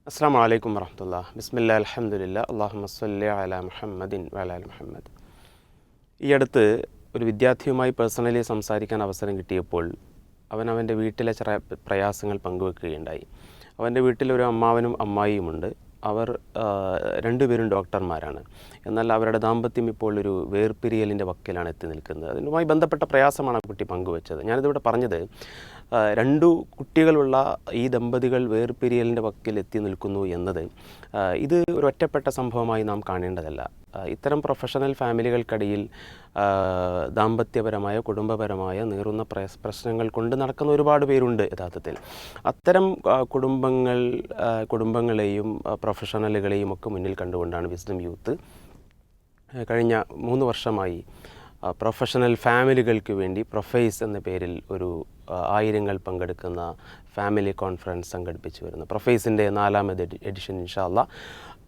അസ്സാം വലൈക്കും വറഹ്മത്തുള്ളാ. ബിസ്മില്ലാ അൽഹംദുലില്ലാ അല്ലാഹുമ്മ സ്വല്ലി അലാ മുഹമ്മദിൻ വഅലാ ആലി മുഹമ്മദ്. ഈ അടുത്ത് ഒരു വിദ്യാർത്ഥിയുമായി പേഴ്സണലി സംസാരിക്കാൻ അവസരം കിട്ടിയപ്പോൾ അവൻ്റെ വീട്ടിലെ ചില പ്രയാസങ്ങൾ പങ്കുവെക്കുകയുണ്ടായി. അവൻ്റെ വീട്ടിലൊരു അമ്മാവനും അമ്മായിയുമുണ്ട്. അവർ രണ്ടുപേരും ഡോക്ടർമാരാണ്. എന്നാൽ അവരുടെ ദാമ്പത്യം ഇപ്പോൾ ഒരു വേർപിരിയലിൻ്റെ വക്കിലാണ് എത്തി നിൽക്കുന്നത്. അതിനുമായി ബന്ധപ്പെട്ട പ്രയാസമാണ് ആ കുട്ടി പങ്കുവെച്ചത്. ഞാനിതിവിടെ പറഞ്ഞത്, രണ്ടു കുട്ടികളുള്ള ഈ ദമ്പതികൾ വേർപിരിയലിൻ്റെ വക്കിൽ എത്തി നിൽക്കുന്നു എന്നത് ഇത് ഒരു ഒറ്റപ്പെട്ട സംഭവമായി നാം കാണേണ്ടതല്ല. ഇത്തരം പ്രൊഫഷണൽ ഫാമിലികൾക്കിടയിൽ ദാമ്പത്യപരമായ കുടുംബപരമായ നീറുന്ന പ്രശ്നങ്ങൾ കൊണ്ട് നടക്കുന്ന ഒരുപാട് പേരുണ്ട്. യഥാർത്ഥത്തിൽ അത്തരം കുടുംബങ്ങളെയും പ്രൊഫഷണലുകളെയും ഒക്കെ മുന്നിൽ കണ്ടുകൊണ്ടാണ് വിസ്ഡം യൂത്ത് കഴിഞ്ഞ 3 വർഷമായി പ്രൊഫഷണൽ ഫാമിലികൾക്ക് വേണ്ടി പ്രൊഫൈസ് എന്ന പേരിൽ ഒരു ആയിരങ്ങൾ പങ്കെടുക്കുന്ന ഫാമിലി കോൺഫറൻസ് സംഘടിപ്പിച്ചു വരുന്നു. പ്രൊഫൈസിൻ്റെ 4ാമത് എഡിഷൻ ഇൻഷാ അല്ലാഹ്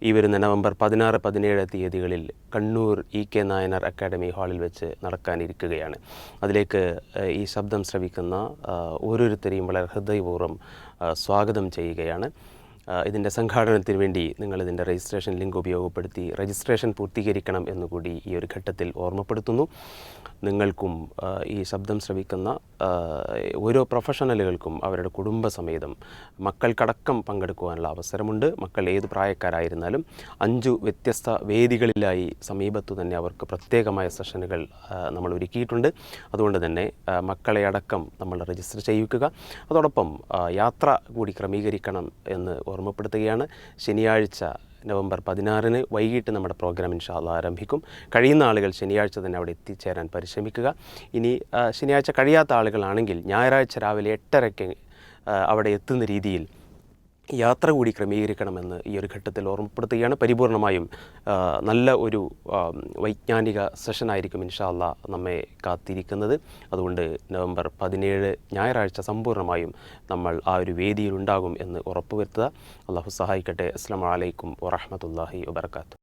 ഈ വരുന്ന നവംബർ 16, 17 തീയതികളിൽ കണ്ണൂർ EK നായനാർ അക്കാഡമി ഹാളിൽ വെച്ച് നടക്കാനിരിക്കുകയാണ്. അതിലേക്ക് ഈ ശബ്ദം ശ്രവിക്കുന്ന ഓരോരുത്തരെയും വളരെ ഹൃദയപൂർവ്വം സ്വാഗതം ചെയ്യുകയാണ്. ഇതിൻ്റെ സംഘാടനത്തിന് വേണ്ടി നിങ്ങളിതിൻ്റെ രജിസ്ട്രേഷൻ ലിങ്ക് ഉപയോഗപ്പെടുത്തി രജിസ്ട്രേഷൻ പൂർത്തീകരിക്കണം എന്നുകൂടി ഈ ഒരു ഘട്ടത്തിൽ ഓർമ്മപ്പെടുത്തുന്നു. നിങ്ങൾക്കും ഈ ശബ്ദം ശ്രവിക്കുന്ന ഓരോ പ്രൊഫഷണലുകൾക്കും അവരുടെ കുടുംബസമേതം മക്കൾക്കടക്കം പങ്കെടുക്കുവാനുള്ള അവസരമുണ്ട്. മക്കൾ ഏത് പ്രായക്കാരായിരുന്നാലും 5 വ്യത്യസ്ത വേദികളിലായി സമീപത്തു തന്നെ അവർക്ക് പ്രത്യേകമായ സെഷനുകൾ നമ്മൾ ഒരുക്കിയിട്ടുണ്ട്. അതുകൊണ്ട് തന്നെ മക്കളെ അടക്കം നമ്മൾ രജിസ്റ്റർ ചെയ്യിക്കുക. അതോടൊപ്പം യാത്ര കൂടി ക്രമീകരിക്കണം എന്ന് ഓർമ്മപ്പെടുത്തുകയാണ്. ശനിയാഴ്ച നവംബർ 16 വൈകിട്ട് നമ്മുടെ പ്രോഗ്രാം ഇൻഷാ അല്ലാഹ് ആരംഭിക്കും. കഴിയുന്ന ആളുകൾ ശനിയാഴ്ച തന്നെ അവിടെ എത്തിച്ചേരാൻ പരിശ്രമിക്കുക. ഇനി ശനിയാഴ്ച കഴിയാത്ത ആളുകളാണെങ്കിൽ ഞായറാഴ്ച രാവിലെ 8:30 അവിടെ എത്തുന്ന രീതിയിൽ യാത്ര കൂടി ക്രമീകരിക്കണമെന്ന് ഈ ഒരു ഘട്ടത്തിൽ ഓർമ്മപ്പെടുത്തുകയാണ്. പരിപൂർണമായും നല്ല ഒരു വൈജ്ഞാനിക സെഷനായിരിക്കും ഇൻഷാ അല്ലാഹ് നമ്മെ കാത്തിരിക്കുന്നത്. അതുകൊണ്ട് നവംബർ 17 ഞായറാഴ്ച സമ്പൂർണ്ണമായും നമ്മൾ ആ ഒരു വേദിയിൽ ഉണ്ടാകും എന്ന് ഉറപ്പുവരുത്തുക. അല്ലാഹു സഹായിക്കട്ടെ. അസ്സലാമു അലൈക്കും വറഹ്മത്തുള്ളാഹി വബറകാതുഹു.